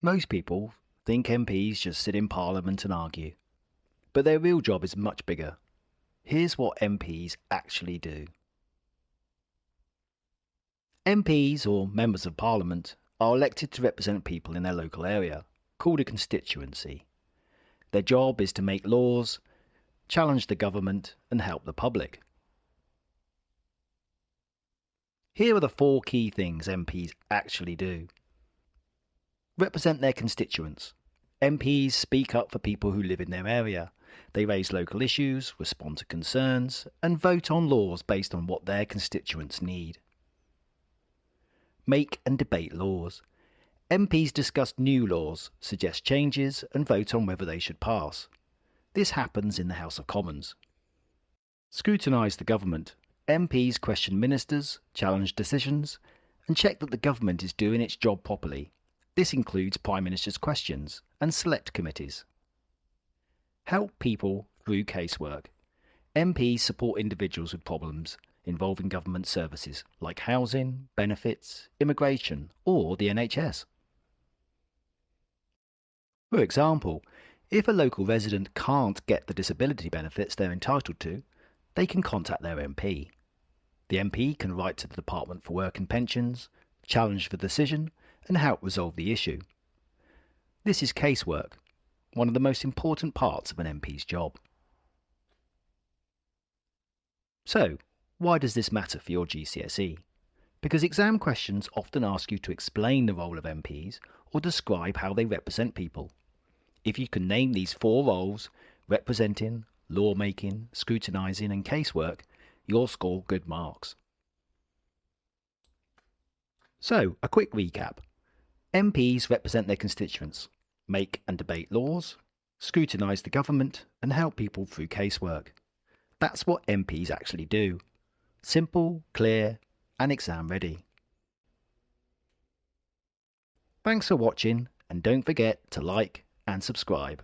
Most people think MPs just sit in Parliament and argue, but their real job is much bigger. Here's what MPs actually do. MPs, or Members of Parliament, are elected to represent people in their local area, called a constituency. Their job is to make laws, challenge the government, and help the public. Here are the 4 key things MPs actually do. Represent their constituents. MPs speak up for people who live in their area. They raise local issues, respond to concerns, and vote on laws based on what their constituents need. Make and debate laws. MPs discuss new laws, suggest changes, and vote on whether they should pass. This happens in the House of Commons. Scrutinise the government. MPs question ministers, challenge decisions, and check that the government is doing its job properly. This includes Prime Minister's questions and select committees. Help people through casework. MPs support individuals with problems involving government services like housing, benefits, immigration, or the NHS. For example, if a local resident can't get the disability benefits they're entitled to, they can contact their MP. The MP can write to the Department for Work and Pensions, challenge the decision, and help resolve the issue. This is casework, one of the most important parts of an MP's job. So, why does this matter for your GCSE? Because exam questions often ask you to explain the role of MPs or describe how they represent people. If you can name these 4 roles, representing, lawmaking, scrutinising and casework, you'll score good marks. So, a quick recap. MPs represent their constituents, make and debate laws, scrutinise the government and help people through casework. That's what MPs actually do. Simple, clear and exam ready. Thanks for watching and don't forget to like and subscribe.